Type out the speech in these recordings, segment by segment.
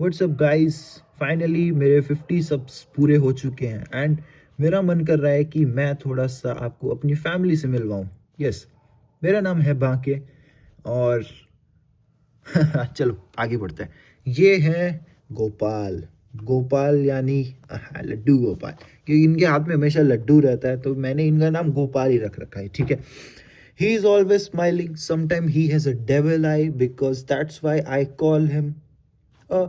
WhatsApp guys, finally मेरे 50 subs पूरे हो चुके हैं एंड मेरा मन कर रहा है कि मैं थोड़ा सा आपको अपनी फैमिली से मिलवाऊं। यस, मेरा नाम है बांके और चलो आगे बढ़ते हैं। ये है गोपाल। गोपाल यानी लड्डू गोपाल, क्योंकि इनके हाथ में हमेशा लड्डू रहता है तो मैंने इनका नाम गोपाल ही रख रखा है, ठीक है। He is always smiling. Sometimes he has a devil eye because that's why I call him a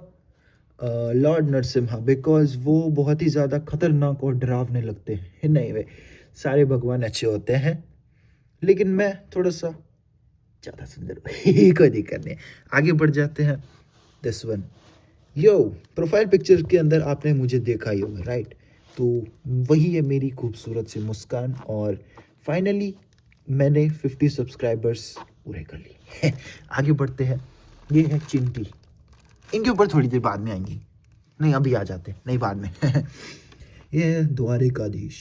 Lord Narasimha, because वो बहुत ही ज़्यादा खतरनाक और डरावने लगते हैं। नहीं वे सारे भगवान अच्छे होते हैं, लेकिन मैं थोड़ा सा ज़्यादा सुंदर हूँ। कोई दिक्कत नहीं, आगे बढ़ जाते हैं। This one, yo profile picture के अंदर आपने मुझे देखा ही होगा, राइट? तो वही है मेरी खूबसूरत सी मुस्कान और फाइनली मैंने 50 सब्सक्राइबर्स पूरे कर लिए। आगे बढ़ते हैं। ये है चिंटी, इनके ऊपर थोड़ी देर बाद में आएंगी, नहीं अभी आ जाते, नहीं बाद में। ये है द्वारिकाधीश।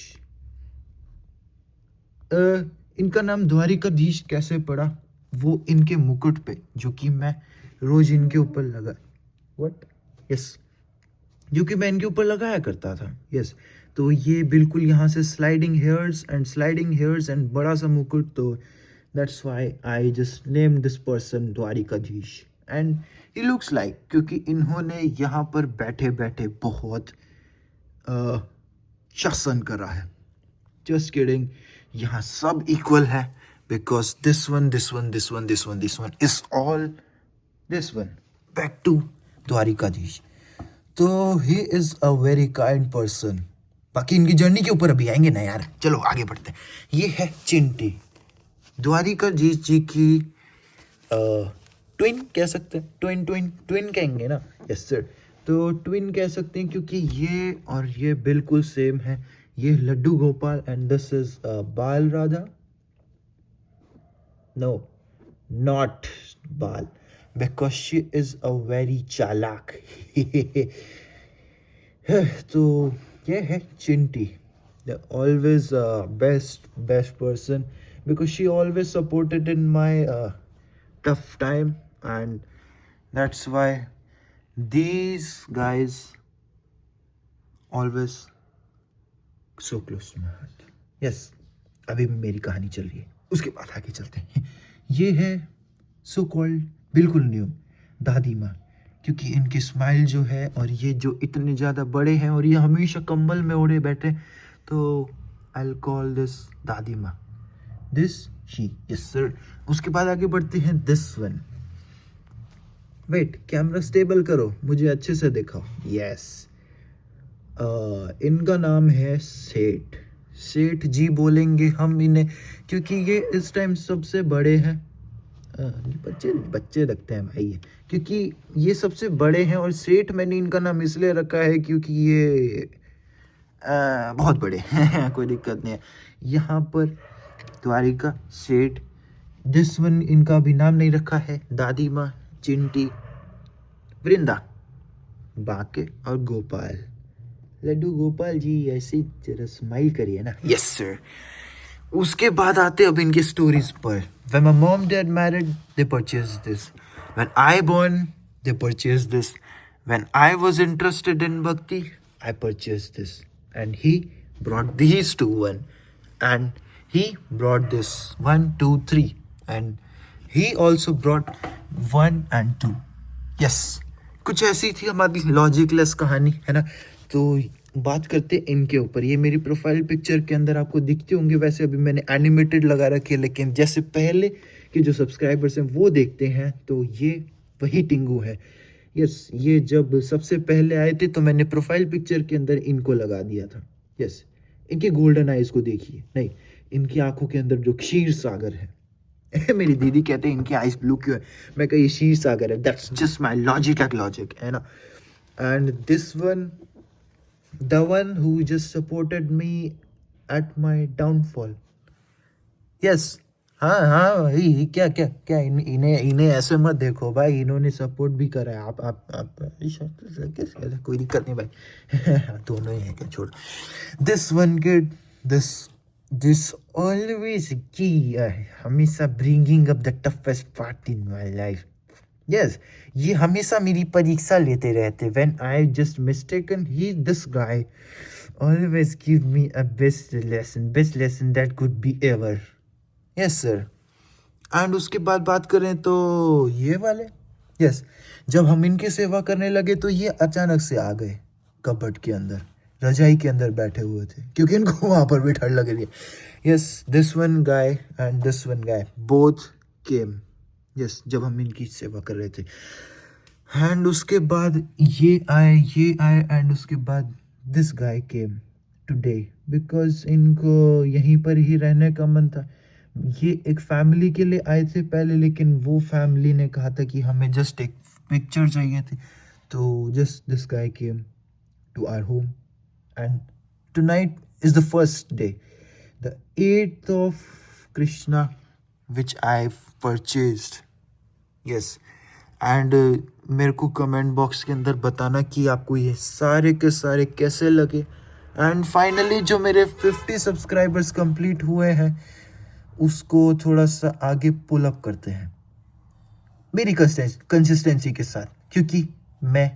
इनका नाम द्वारिकाधीश कैसे पड़ा? वो इनके मुकुट पे, जो कि मैं रोज इनके ऊपर लगा व्हाट यस जो कि मैं इनके ऊपर लगाया करता था। यस, तो ये बिल्कुल यहाँ से स्लाइडिंग हेयर्स एंड बड़ा सा मुकुट, तो that's why I just name this person Dwarkadhish and he looks like, क्योंकि इन्होंने यहाँ पर बैठे बैठे बहुत शासन करा है। जस्ट किडिंग, यहाँ सब इक्वल है because this one is all this one. Back to Dwarkadhish. तो he is a very kind person. बाकी इनकी जर्नी के ऊपर अभी आएंगे ना यार, चलो आगे बढ़ते हैं। ये है चिंटी, द्वारिकाधीश जी की ट्विन कह सकते हैं, ट्विन कहेंगे ना। यस सर, तो ट्विन कह सकते हैं क्योंकि ये और ये बिल्कुल सेम है। ये Laddu Gopal and this is Bal Radha. No, not Bal, because she is a very चालाक। तो ये है Chinti, the always best person because she always supported in my tough time, and that's why these guys always so close to my heart. Yes, अभी भी मेरी कहानी चल रही है, उसके बाद आगे चलते हैं। ये है सो कॉल्ड बिल्कुल न्यू दादी माँ, क्योंकि इनकी स्माइल जो है और ये जो इतने ज़्यादा बड़े हैं और ये हमेशा कंबल में ओढ़े बैठे, तो आई कॉल दिस दादी माँ, दिस शी। यस सर, उसके बाद आगे बढ़ते हैं। This one, wait camera stable करो, मुझे अच्छे से दिखाओ। यस, इनका नाम है सेठ। सेठ जी बोलेंगे हम इन्हें, क्योंकि ये इस टाइम सबसे बड़े हैं। बच्चे लगते हैं भाई, क्योंकि ये सबसे बड़े हैं और सेठ मैंने इनका नाम इसलिए रखा है क्योंकि ये बहुत बड़े हैं। कोई दिक्कत नहीं है। यहाँ पर द्वारिका सेठ, दिस वन इनका भी नाम नहीं रखा है, दादी माँ, चिंटी, वृंदा, बाके और गोपाल। लड्डू गोपाल जी ऐसे जरा स्माइल करिए ना। Yes sir. उसके बाद आते अब इनके स्टोरीज पर। When my mom dad married, they purchased this. When I born, they purchased this. When I was interested in bhakti, I purchased this. And he brought these two one. And he brought this 1, 2, 3. And he also brought 1 and 2. Yes. कुछ ऐसी थी हमारी logicless कहानी, है ना। तो बात करते हैं इनके ऊपर। ये मेरी प्रोफाइल पिक्चर के अंदर आपको दिखते होंगे, वैसे अभी मैंने एनिमेटेड लगा रखी है, लेकिन जैसे पहले के जो सब्सक्राइबर्स हैं वो देखते हैं तो ये वही टिंगू है। यस, ये जब सबसे पहले आए थे तो मैंने प्रोफाइल पिक्चर के अंदर इनको लगा दिया था। यस, इनके गोल्डन आइज को देखिए, नहीं इनकी आंखों के अंदर जो क्षीर सागर है। मेरी दीदी कहते हैं इनकी आइज ब्लू क्यों है, मैं कही क्षीर सागर है। दैट्स जस्ट माई लॉजिक है ना। And this one, the one who just supported me at my downfall. Yes, हाँ भाई, क्या क्या क्या इन्हें ऐसे मत देखो भाई, इन्होंने सपोर्ट भी करा है। आप कोई दिक्कत नहीं भाई। दोनों ही है, क्या छोड़। This one kid, this always की हमेशा bringing up the toughest part in my life. Yes, ये हमेशा मेरी परीक्षा लेते रहते। When I just mistaken he this guy always give me a best lesson that could be ever. Yes sir. And उसके बाद बात करें तो ये वाले, यस, जब हम इनकी सेवा करने लगे तो ये अचानक से आ गए कबर्ड के अंदर, रजाई के अंदर बैठे हुए थे क्योंकि इनको वहां पर भी ठंड लग रही है। Yes, this one guy and this one guy both came. Yes, जब हम इनकी सेवा कर रहे थे। एंड उसके बाद ये आए एंड उसके बाद this guy came today because इनको यहीं पर ही रहने का मन था। ये एक फैमिली के लिए आए थे पहले, लेकिन वो फैमिली ने कहा था कि हमें जस्ट एक पिक्चर चाहिए थी, तो just this guy came to our home and tonight is the first day, the 8th of Krishna, which I've purchased. Yes, and मेरे को कमेंट बॉक्स के अंदर बताना कि आपको ये सारे के सारे कैसे लगे। एंड फाइनली जो मेरे 50 सब्सक्राइबर्स कंप्लीट हुए हैं उसको थोड़ा सा आगे पुल अप करते हैं मेरी कंसिस्टेंसी के साथ, क्योंकि मैं